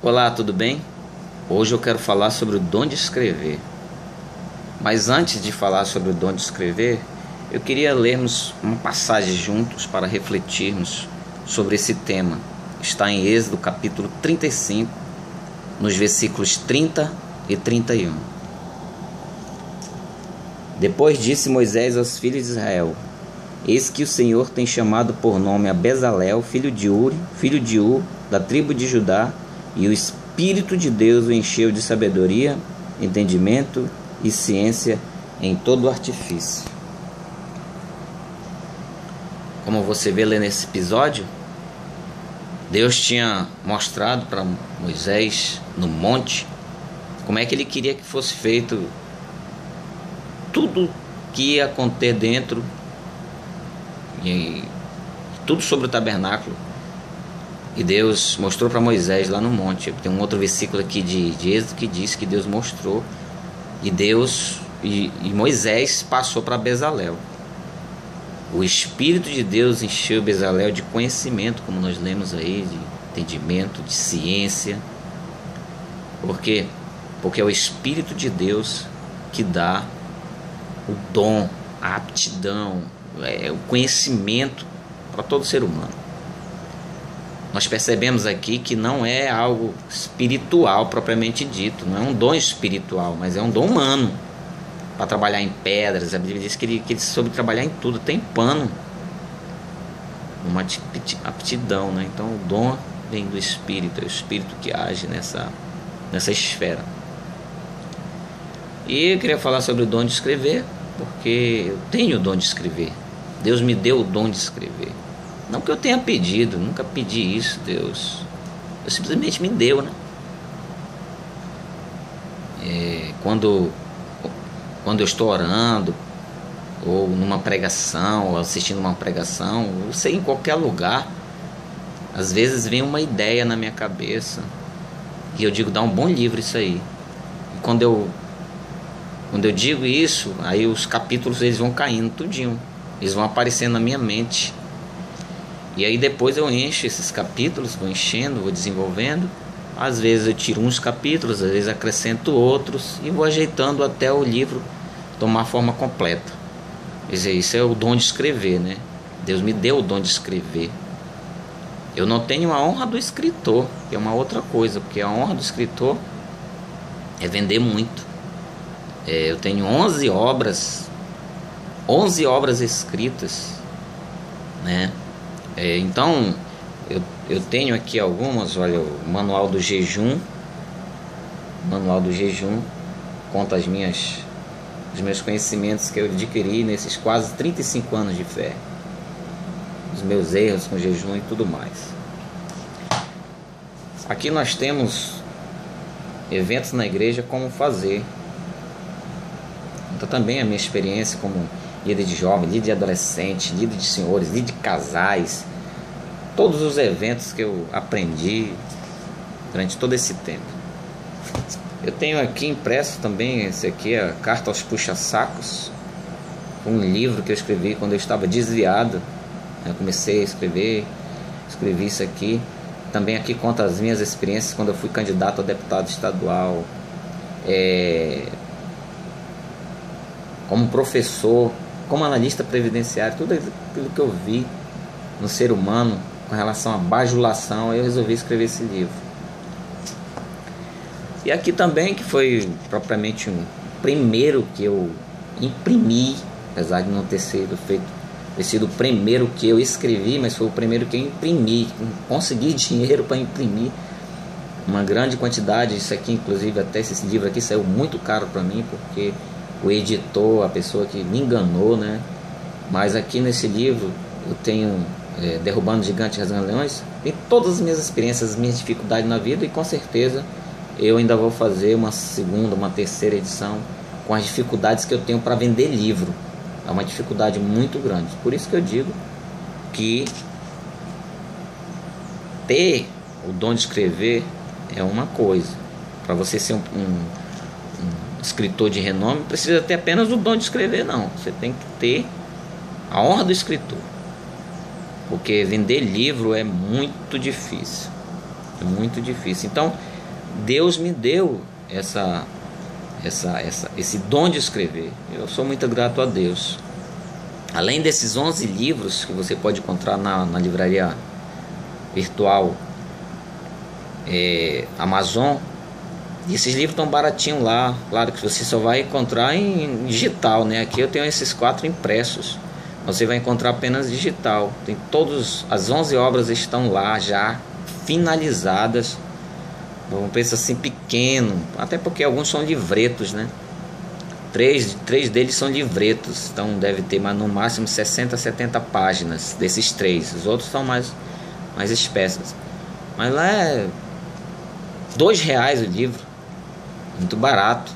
Olá, tudo bem? Hoje eu quero falar sobre o dom de escrever. Mas antes de falar sobre o dom de escrever, eu queria lermos uma passagem juntos para refletirmos sobre esse tema. Está em Êxodo capítulo 35, nos versículos 30 e 31. Depois disse Moisés aos filhos de Israel: Eis que o Senhor tem chamado por nome a Bezalel, filho de Uri, filho de Ur, da tribo de Judá, e o Espírito de Deus o encheu de sabedoria, entendimento e ciência em todo o artifício. Como você vê lá nesse episódio, Deus tinha mostrado para Moisés no monte como é que ele queria que fosse feito tudo que ia conter dentro, e tudo sobre o tabernáculo. E Deus mostrou para Moisés lá no monte. Tem um outro versículo aqui de Êxodo que diz que Deus mostrou, e Moisés passou para Bezalel. O Espírito de Deus encheu Bezalel de conhecimento, como nós lemos aí, de entendimento, de ciência. Por quê? Porque é o Espírito de Deus que dá o dom, a aptidão, o conhecimento para todo ser humano. Nós percebemos aqui que não é algo espiritual propriamente dito, não é um dom espiritual, mas é um dom humano, para trabalhar em pedras. A Bíblia diz que ele soube trabalhar em tudo, tem pano, uma aptidão, né? Então o dom vem do Espírito, é o Espírito que age nessa esfera. E eu queria falar sobre o dom de escrever, porque eu tenho o dom de escrever. Deus me deu o dom de escrever. Não que eu tenha pedido, nunca pedi isso, Deus simplesmente me deu, né? Quando eu estou orando, ou numa pregação, ou assistindo uma pregação, eu sei, em qualquer lugar, às vezes vem uma ideia na minha cabeça, e eu digo, dá um bom livro isso aí. E quando eu digo isso, aí os capítulos eles vão caindo tudinho, eles vão aparecendo na minha mente. E aí depois eu encho esses capítulos, vou enchendo, vou desenvolvendo. Às vezes eu tiro uns capítulos, às vezes acrescento outros, e vou ajeitando até o livro tomar forma completa. Quer dizer, isso é o dom de escrever, né? Deus me deu o dom de escrever. Eu não tenho a honra do escritor, que é uma outra coisa, porque a honra do escritor é vender muito. Eu tenho 11 obras escritas, né? Então eu tenho aqui algumas. Olha, o manual do jejum. Conta os meus conhecimentos que eu adquiri nesses quase 35 anos de fé, os meus erros com jejum e tudo mais. Aqui nós temos eventos na igreja, como fazer. Então também a minha experiência como líder de jovens, líder de adolescentes, líder de senhores, líder de casais, todos os eventos que eu aprendi durante todo esse tempo. Eu tenho aqui impresso também, esse aqui é a Carta aos Puxa-Sacos, um livro que eu escrevi quando eu estava desviado. Eu comecei a escrevi isso aqui. Também aqui conta as minhas experiências quando eu fui candidato a deputado estadual, como professor, como analista previdenciário, tudo aquilo que eu vi no ser humano com relação à bajulação, eu resolvi escrever esse livro. E aqui também, que foi propriamente o primeiro que eu imprimi, apesar de não ter sido o primeiro que eu escrevi, mas foi o primeiro que eu imprimi, consegui dinheiro para imprimir uma grande quantidade. Isso aqui, inclusive, até esse livro aqui saiu muito caro para mim, porque o editor, a pessoa que me enganou, né? Mas aqui nesse livro eu tenho Derrubando Gigantes, Rasgando Leões, tem todas as minhas experiências, as minhas dificuldades na vida, e com certeza eu ainda vou fazer uma segunda, uma terceira edição com as dificuldades que eu tenho para vender livro. É uma dificuldade muito grande. Por isso que eu digo que ter o dom de escrever é uma coisa. Para você ser um escritor de renome, precisa ter apenas o dom de escrever, não. Você tem que ter a honra do escritor, porque vender livro é muito difícil. É muito difícil. Então, Deus me deu esse dom de escrever. Eu sou muito grato a Deus. Além desses 11 livros que você pode encontrar na livraria virtual Amazon, e esses livros estão baratinhos lá. Claro que você só vai encontrar em digital, né? Aqui eu tenho esses 4 impressos. Você vai encontrar apenas digital. Tem as 11 obras estão lá já finalizadas. Um preço assim pequeno, até porque alguns são livretos, né? Três deles são livretos, então deve ter no máximo 60, 70 páginas desses 3. Os outros são mais espessos. Mas lá é R$2 o livro, muito barato.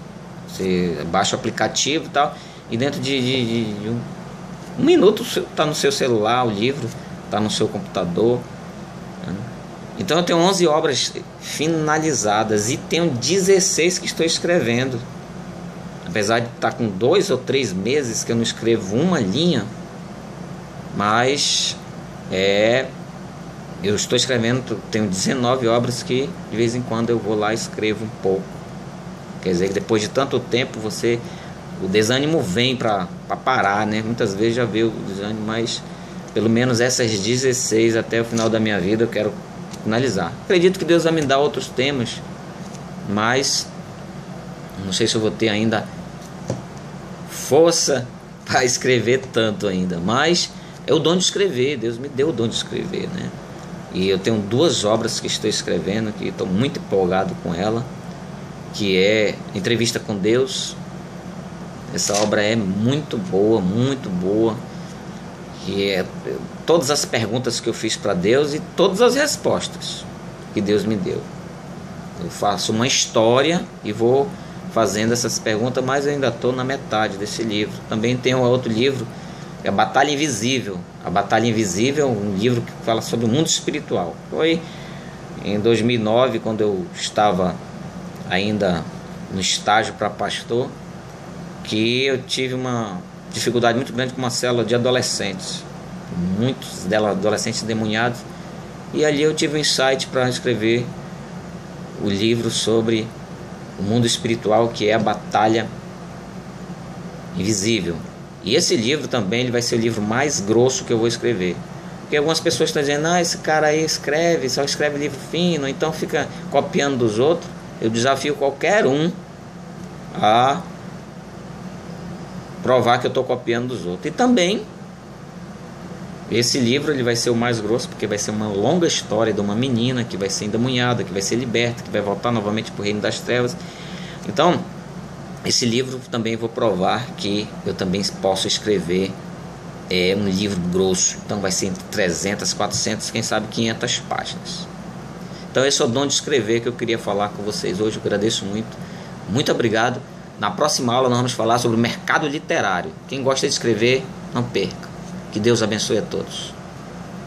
Você baixa o aplicativo e tal, e dentro de um minuto está no seu celular o livro, está no seu computador. Então eu tenho 11 obras finalizadas e tenho 16 que estou escrevendo. Apesar de estar com 2 ou 3 meses que eu não escrevo uma linha, mas eu estou escrevendo, tenho 19 obras que de vez em quando eu vou lá e escrevo um pouco. Quer dizer que depois de tanto tempo o desânimo vem para parar, né? Muitas vezes já veio o desânimo, mas pelo menos essas 16 até o final da minha vida eu quero finalizar. Acredito que Deus vai me dar outros temas, mas não sei se eu vou ter ainda força para escrever tanto ainda. Mas é o dom de escrever. Deus me deu o dom de escrever, né? E eu tenho 2 obras que estou escrevendo, que estou muito empolgado com ela, que é Entrevista com Deus. Essa obra é muito boa, que é todas as perguntas que eu fiz para Deus e todas as respostas que Deus me deu. Eu faço uma história e vou fazendo essas perguntas, mas eu ainda estou na metade desse livro. Também tem um outro livro, é a Batalha Invisível. A Batalha Invisível é um livro que fala sobre o mundo espiritual. Foi em 2009, quando eu estava ainda no estágio para pastor, que eu tive uma dificuldade muito grande com uma célula de adolescentes, muitos delas adolescentes endemoniados, e ali eu tive um insight para escrever o livro sobre o mundo espiritual, que é a Batalha Invisível. E esse livro também ele vai ser o livro mais grosso que eu vou escrever, porque algumas pessoas estão dizendo: esse cara aí só escreve livro fino, então fica copiando dos outros. Eu desafio qualquer um a provar que eu estou copiando dos outros. E também esse livro ele vai ser o mais grosso, porque vai ser uma longa história de uma menina que vai ser endemoniada, que vai ser liberta, que vai voltar novamente para o reino das trevas. Então esse livro também vou provar que eu também posso escrever um livro grosso. Então vai ser entre 300, 400, quem sabe 500 páginas. Então esse é o dom de escrever que eu queria falar com vocês hoje. Eu agradeço muito obrigado. Na próxima aula nós vamos falar sobre o mercado literário. Quem gosta de escrever, não perca. Que Deus abençoe a todos.